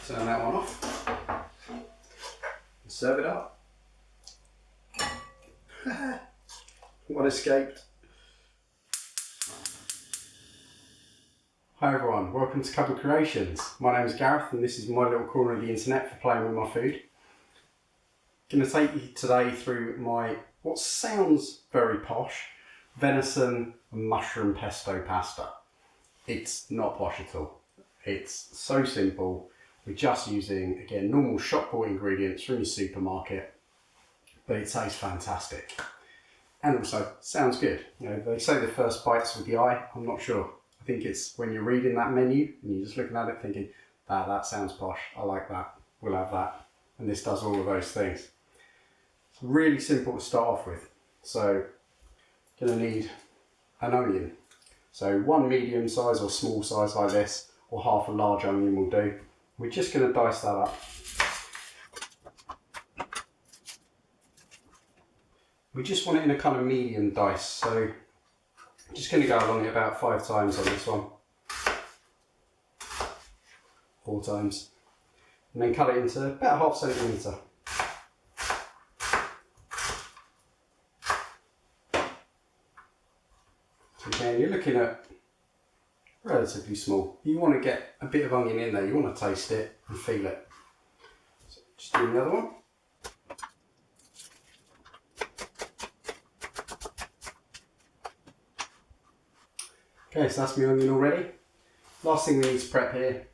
turn that one off and serve it up. One escaped. Hi everyone, welcome to Cupboard Creations. My name is Gareth and this is my little corner of the internet for playing with my food. I'm going to take you today through my, what sounds very posh, venison and mushroom pesto pasta. It's not posh at all. It's so simple. We're just using, again, normal shop bought ingredients from your supermarket, but it tastes fantastic. And also sounds good. You know, they say the first bite's with the eye. I'm not sure. I think it's when you're reading that menu and you're just looking at it thinking, that sounds posh. I like that. We'll have that. And this does all of those things. It's really simple to start off with. So, going to need an onion. So one medium size or small size like this, or half a large onion will do. We're just going to dice that up. We just want it in a kind of medium dice, so I'm just going to go along it about 5 times on this one. 4 times. And then cut it into about ½ centimetre. So again, you're looking at relatively small. You want to get a bit of onion in there, you want to taste it and feel it. So just do another one. Okay, so that's my onion already. Last thing we need to prep here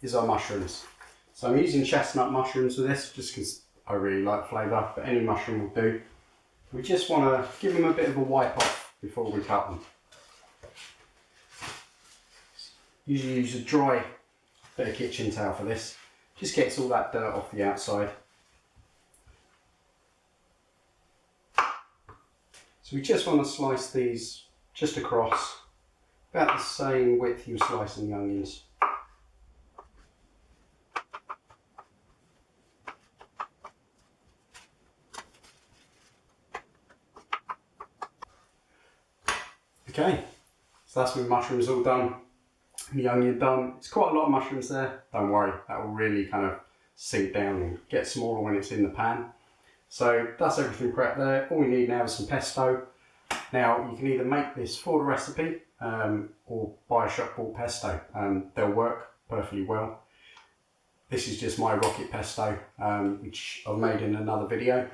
is our mushrooms. So I'm using chestnut mushrooms for this, just because I really like flavour, but any mushroom will do. We just want to give them a bit of a wipe off before we cut them. Usually use a dry bit of kitchen towel for this. Just gets all that dirt off the outside. So we just want to slice these just across, about the same width you're slicing the onions. Okay, so that's my mushrooms all done. The onion done. It's quite a lot of mushrooms there. Don't worry, that will really kind of sink down and get smaller when it's in the pan. So that's everything prepped there. All we need now is some pesto. Now you can either make this for the recipe or buy a shop bought pesto. They'll work perfectly well. This is just my Rocket Pesto, which I've made in another video,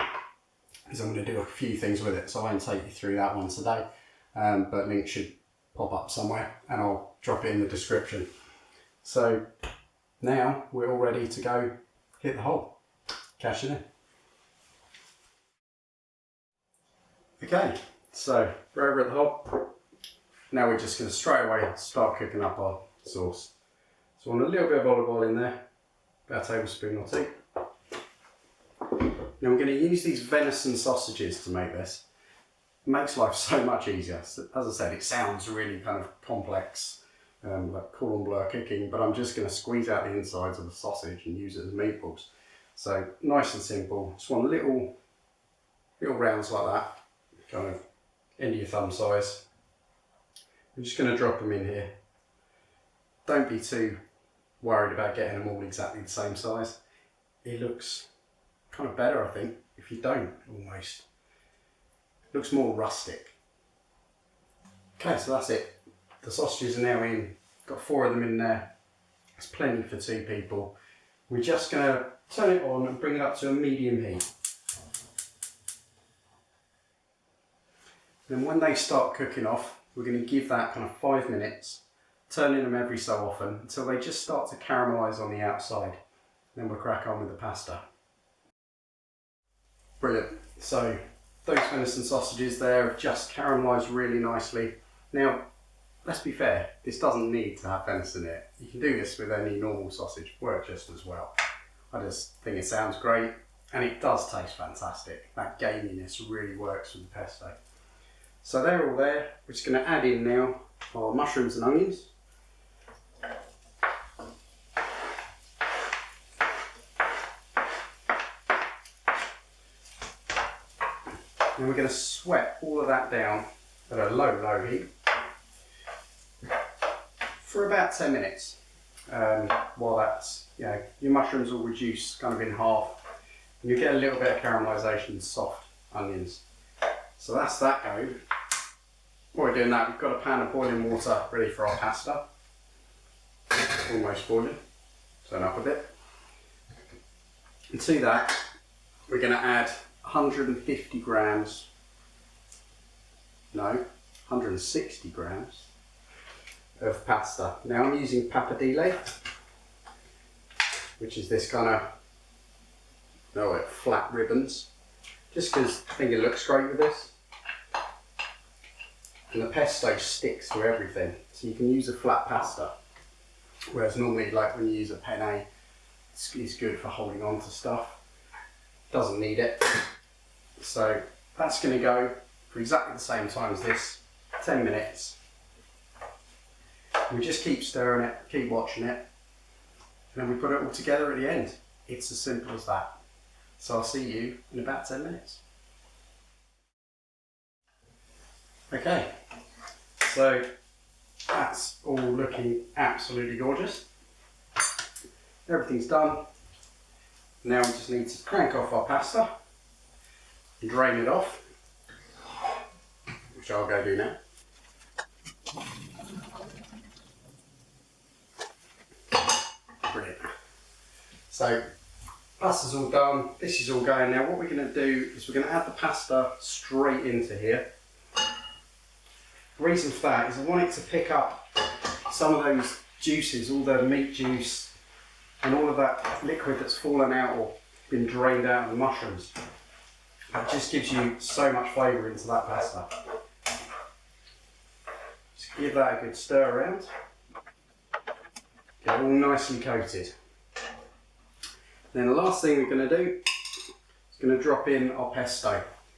because I'm going to do a few things with it. So I won't take you through that one today, but links should pop up somewhere and I'll drop it in the description. So now we're all ready to go hit the hole. Cash it in. Okay, so we're over at the hole. Now we're just going to straight away start cooking up our sauce. So I want a little bit of olive oil in there, about a tablespoon or 2. Now I'm going to use these venison sausages to make this. It makes life so much easier. So, as I said, it sounds really kind of complex, like cordon bleu cooking, but I'm just going to squeeze out the insides of the sausage and use it as meatballs. So nice and simple. Just want little rounds like that, kind of end of your thumb size. I'm just going to drop them in here. Don't be too worried about getting them all exactly the same size. It looks kind of better, I think, if you don't, almost. It looks more rustic. Okay, so that's it. The sausages are now in. Got 4 of them in there. It's plenty for 2 people. We're just going to turn it on and bring it up to a medium heat. Then when they start cooking off, we're going to give that kind of 5 minutes, turning them every so often until they just start to caramelise on the outside. Then we'll crack on with the pasta. Brilliant. So those venison sausages there have just caramelised really nicely. Now, let's be fair, this doesn't need to have venison in it. You can do this with any normal sausage, work just as well. I just think it sounds great and it does taste fantastic. That gaminess really works with the pesto. So they're all there. We're just going to add in now our mushrooms and onions. And we're going to sweat all of that down at a low heat for about 10 minutes. while that's, your mushrooms will reduce kind of in half, and you get a little bit of caramelisation and soft onions. So that's that going. While we're doing that, we've got a pan of boiling water ready for our pasta. Almost boiling. Turn up a bit. And to that, we're going to add 150 grams, no, 160 grams of pasta. Now I'm using pappardelle, which is this kind of flat ribbons, just because I think it looks great with this. And the pesto sticks to everything, so you can use a flat pasta, whereas normally, like when you use a penne, it's good for holding on to stuff. Doesn't need it. So that's going to go for exactly the same time as this, 10 minutes. We just keep stirring it, keep watching it, and then we put it all together at the end. It's as simple as that. So I'll see you in about 10 minutes. Okay, so that's all looking absolutely gorgeous. Everything's done. Now we just need to crank off our pasta and drain it off, which I'll go do now. Brilliant. So pasta's all done, this is all going. Now what we're going to do is we're going to add the pasta straight into here. The reason for that is I want it to pick up some of those juices, all the meat juice and all of that liquid that's fallen out or been drained out of the mushrooms. That just gives you so much flavour into that pasta. Just give that a good stir around. Get it all nicely coated. Then the last thing we're going to do is going to drop in our pesto.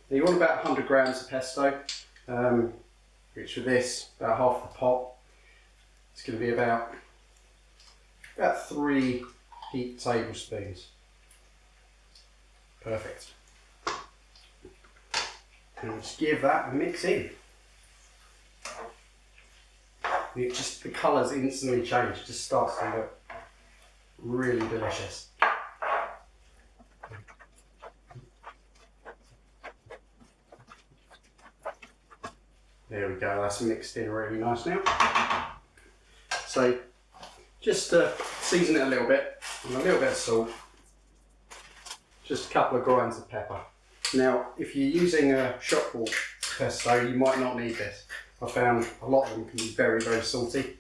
Now you want about 100 grams of pesto, which for this, about half the pot. It's going to be about 3 heaped tablespoons. Perfect. And just give that a mix in. And it just, the colours instantly change. It just starts to look really delicious. There we go, that's mixed in really nice now. So just season it a little bit, and a little bit of salt, just a couple of grinds of pepper. Now if you're using a shop bought pesto, you might not need this. I found a lot of them can be very, very salty.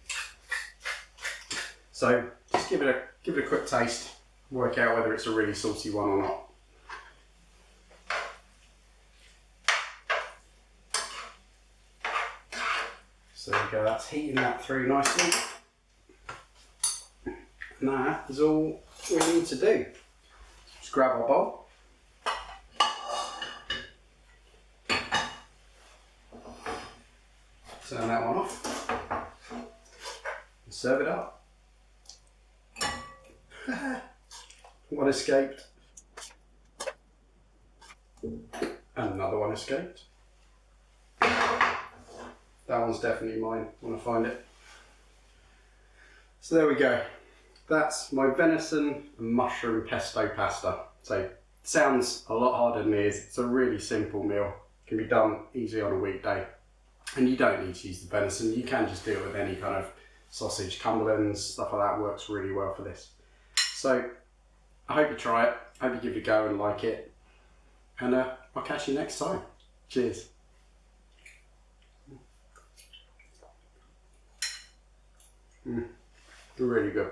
So just give it a quick taste, work out whether it's a really salty one or not. So there we go, that's heating that through nicely. And that is all we need to do. Just grab our bowl. Turn that one off. And serve it up. One escaped. And another one escaped. That one's definitely mine when I find it. So there we go. That's my venison and mushroom pesto pasta. So it sounds a lot harder than it is. It's a really simple meal. It can be done easily on a weekday. And you don't need to use the venison. You can just do it with any kind of sausage, cumberlands, stuff like that works really well for this. So I hope you try it. I hope you give it a go and like it. And I'll catch you next time. Cheers. Really good.